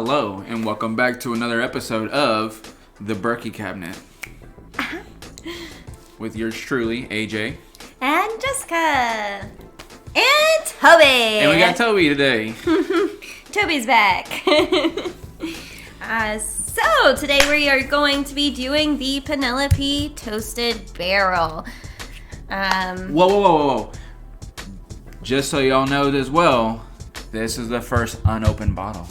Hello, and welcome back to another episode of the Bourky Cabinet. With yours truly, AJ. And Jessica. And Toby. And we got Toby today. Toby's back. So, today we are going to be doing the Penelope Toasted Barrel. Whoa. Just so y'all know as well, this is the first unopened bottle.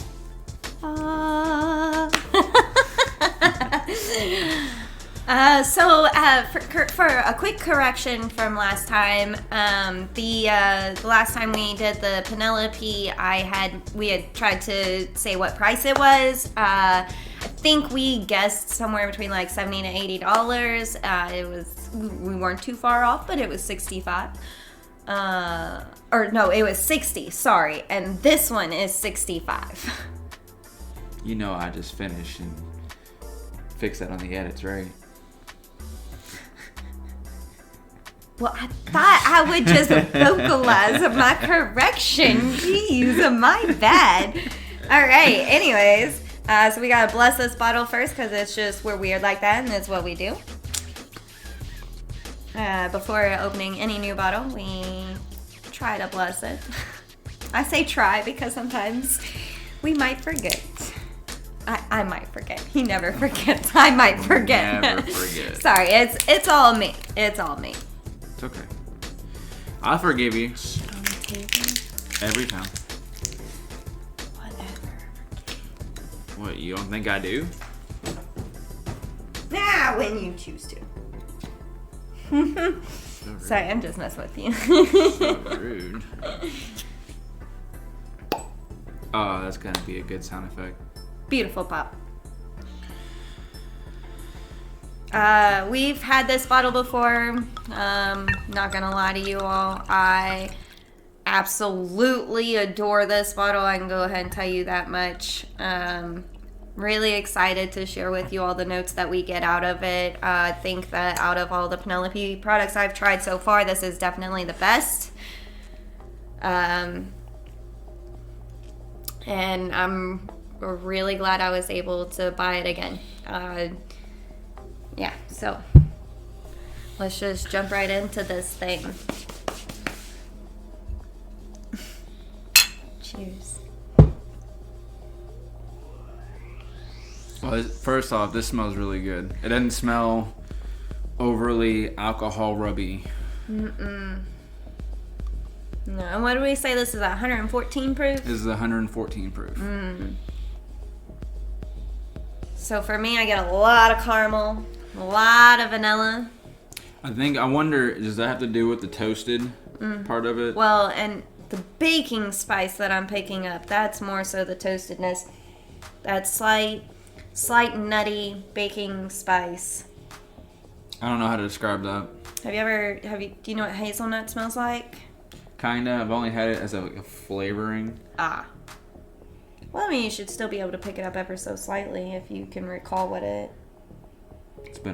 For a quick correction from last time, the last time we did the Penelope, we had tried to say what price it was. I think we guessed somewhere between like $70 to $80. We weren't too far off, but it was $65. It was 60. Sorry, and this one is 65. You know, I just finished and fixed that on the edits, right? Well, I thought I would just vocalize my correction. Jeez, my bad. All right, anyways, so we gotta bless this bottle first because it's just, we're weird like that, and that's what we do. Before opening any new bottle, we try to bless it. I say try because sometimes we might forget. I might forget. He never forgets. I might forget. Never forget. Sorry, it's all me. It's all me. It's okay. I forgive you. Every time. Whatever. What, you don't think I do? Nah, when you choose to. Sorry, I'm just messing with you. So rude. Oh, that's gonna be a good sound effect. Beautiful pop. We've had this bottle before. Not gonna lie to you all. I absolutely adore this bottle. I can go ahead and tell you that much. Really excited to share with you all the notes that we get out of it. I think that out of all the Penelope products I've tried so far, this is definitely the best. And I'm really glad I was able to buy it again. So let's just jump right into this thing. Cheers. Well, first off, this smells really good. It doesn't smell overly alcohol rubby. No, and what do we say this is 114 proof? This is 114 proof. So for me, I get a lot of caramel, a lot of vanilla. I wonder, does that have to do with the toasted part of it? Well, and the baking spice that I'm picking up, that's more so the toastedness. That slight nutty baking spice. I don't know how to describe that. Do you know what hazelnut smells like? Kinda. I've only had it as a flavoring. Well, I mean, you should still be able to pick it up ever so slightly if you can recall what it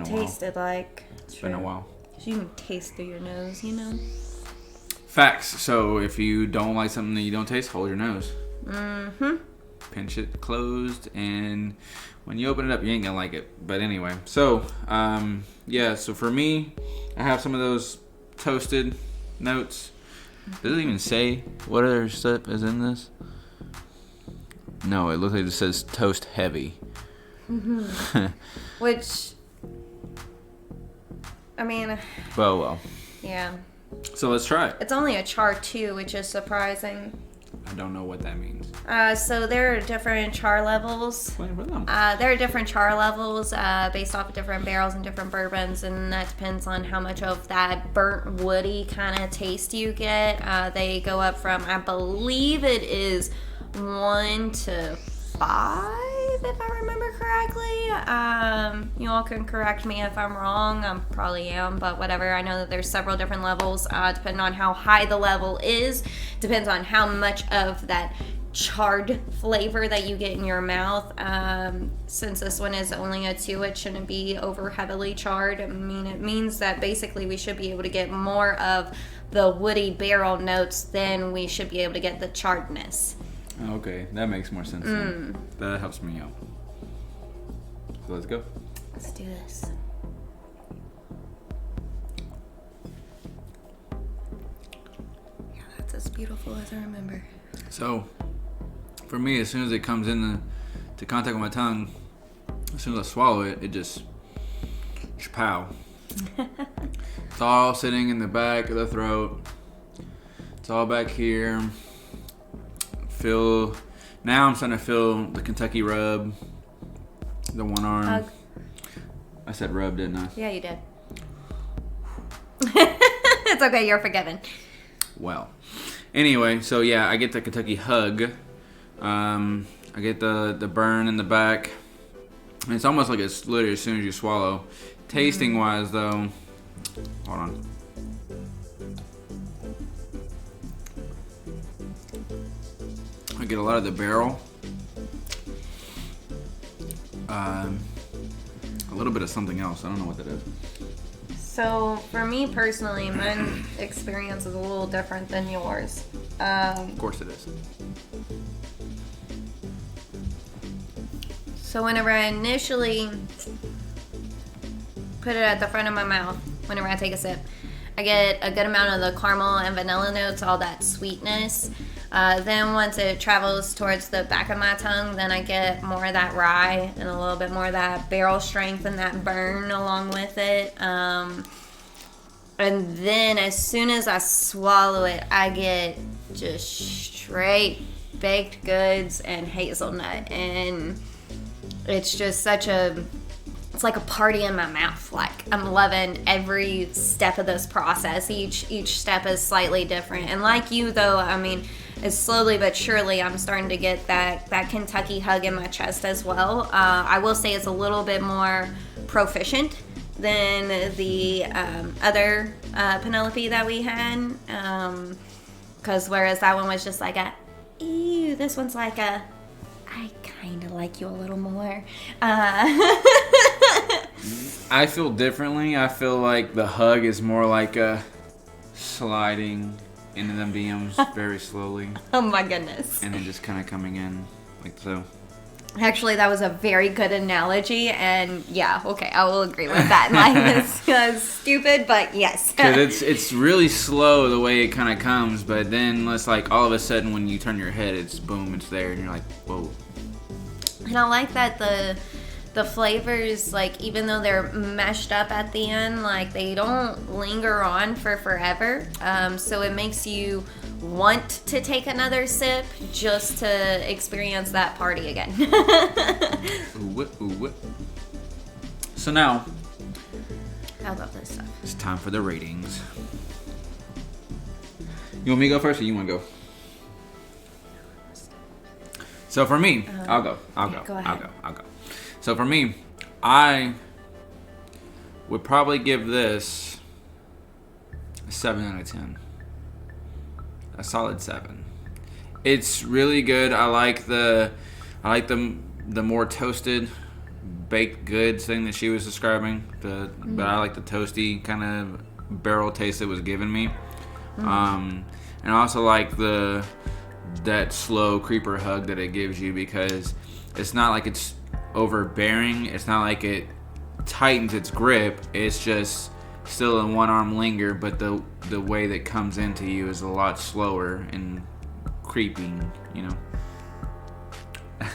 tasted like. It's been a while. You can taste through your nose, you know? Facts. So if you don't like something that you don't taste, hold your nose. Pinch it closed, and when you open it up, you ain't gonna like it. But anyway, so so for me, I have some of those toasted notes. Does it even say what other stuff is in this? No, it looks like it says toast heavy. Which, I mean... Well. Yeah. So let's try it. It's only a char 2, which is surprising. I don't know what that means. So there are different char levels. Explain for them. There are different char levels based off of different barrels and different bourbons, and that depends on how much of that burnt woody kind of taste you get. They go up from, I believe it is 1 to 5, if I remember correctly. You all can correct me if I'm wrong. I probably am, but whatever. I know that there's several different levels, depending on how high the level is. Depends on how much of that charred flavor that you get in your mouth. Since this one is only a 2, it shouldn't be over heavily charred. I mean, it means that basically we should be able to get more of the woody barrel notes than we should be able to get the charredness. Okay, that makes more sense. Then. That helps me out. So let's go. Let's do this. Yeah, that's as beautiful as I remember. So, for me, as soon as it comes into contact with my tongue, as soon as I swallow it, it just pow. It's all sitting in the back of the throat. It's all back here. Now I'm starting to feel the Kentucky rub, the one arm. Hug. I said rub, didn't I? Yeah, you did. It's okay, you're forgiven. Well, anyway, so yeah, I get the Kentucky hug. I get the burn in the back. And it's almost like it's literally as soon as you swallow. Tasting wise, though, hold on. I get a lot of the barrel. A little bit of something else. I don't know what that is. So, for me personally, my experience is a little different than yours. Of course it is. So, whenever I initially put it at the front of my mouth, whenever I take a sip, I get a good amount of the caramel and vanilla notes, all that sweetness. Then once it travels towards the back of my tongue, then I get more of that rye and a little bit more of that barrel strength and that burn along with it. And then as soon as I swallow it, I get just straight baked goods and hazelnut. And it's just it's like a party in my mouth. Like, I'm loving every step of this process. Each step is slightly different. And like you, though, I mean, it's slowly but surely I'm starting to get that Kentucky hug in my chest as well. I will say it's a little bit more proficient than the other Penelope that we had. Because whereas that one was just like ew, this one's like I kind of like you a little more. I feel differently. I feel like the hug is more like a sliding into them DMs very slowly. Oh my goodness. And then just kind of coming in like so. Actually, that was a very good analogy, and yeah, okay, I will agree with that. Like, it's stupid, but yes. Because it's really slow the way it kind of comes, but then it's like all of a sudden when you turn your head, it's boom, it's there, and you're like, whoa. And I like that the flavors, like, even though they're meshed up at the end, like, they don't linger on for forever. So it makes you want to take another sip just to experience that party again. Ooh, ooh. So now, I love this stuff. It's time for the ratings. You want me to go first, or you want to go? So for me, I'll go. Go ahead. I'll go. So for me, I would probably give this a 7 out of 10. A solid 7. It's really good. I like the more toasted baked goods thing that she was describing. But I like the toasty kind of barrel taste it was giving me. And I also like that slow creeper hug that it gives you, because it's not like it's overbearing. It's not like it tightens its grip. It's just still in one arm linger, but the way that comes into you is a lot slower and creeping, you know.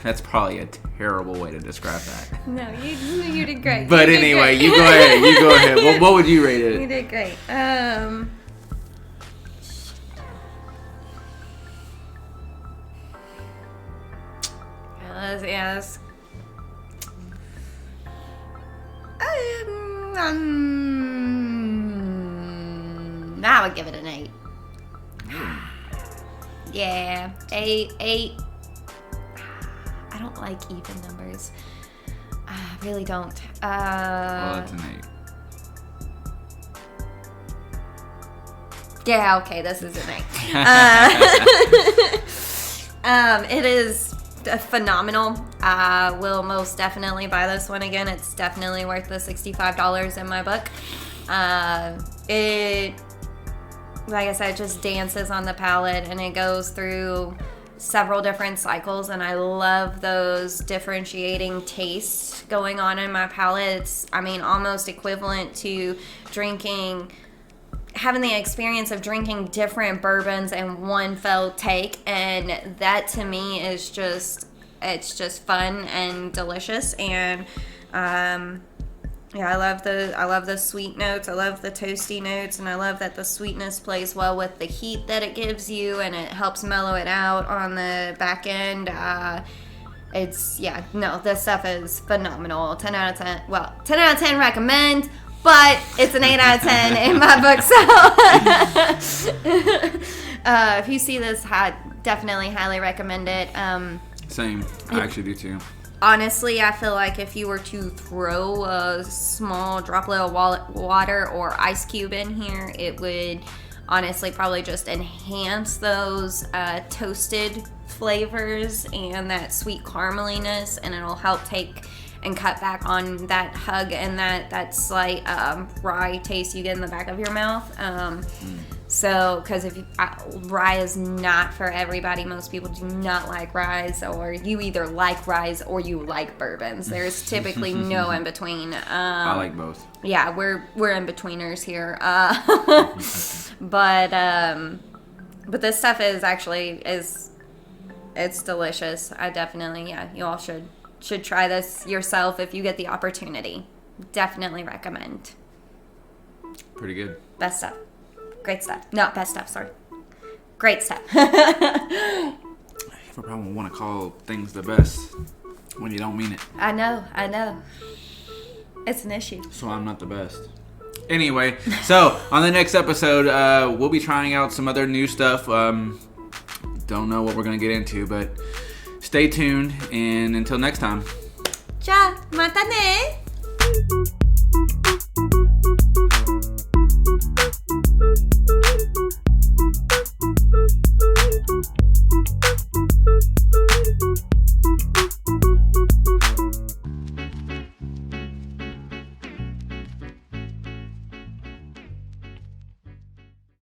That's probably a terrible way to describe that. No, you did great. But anyway, you go ahead. You go ahead. Well, what would you rate it? You did great. Yes. I would give it an 8. Yeah, 8. I don't like even numbers. I really don't. Well, that's an 8. Yeah, okay, this is an 8. It is phenomenal. I will most definitely buy this one again. It's definitely worth the $65 in my book. It, like I said, just dances on the palate, and it goes through several different cycles, and I love those differentiating tastes going on in my palate. It's, I mean, almost equivalent to having the experience of drinking different bourbons in one fell take, and that to me is just, it's just fun and delicious. And yeah, I love the sweet notes. I love the toasty notes, and I love that the sweetness plays well with the heat that it gives you, and it helps mellow it out on the back end. This stuff is phenomenal. 10 out of 10. Well, 10 out of 10 recommend, but it's an 8 out of 10 in my book. So if you see this, definitely highly recommend it. Same. I actually do too. Honestly, I feel like if you were to throw a small droplet of water or ice cube in here, it would honestly probably just enhance those toasted flavors and that sweet carameliness, and it'll help take and cut back on that hug and that slight rye taste you get in the back of your mouth. So, because rye is not for everybody. Most people do not like rye, or you either like rye or you like bourbons. There's typically no in between. I like both. Yeah, we're in betweeners here. But this stuff is actually it's delicious. I definitely, you all should try this yourself if you get the opportunity. Definitely recommend. Pretty good. Best stuff. Great stuff. Not best stuff, sorry. Great stuff. I have a problem with want to call things the best when you don't mean it. I know. It's an issue. So I'm not the best. Anyway, so on the next episode, we'll be trying out some other new stuff. Don't know what we're going to get into, but stay tuned. And until next time. Ciao. Matane.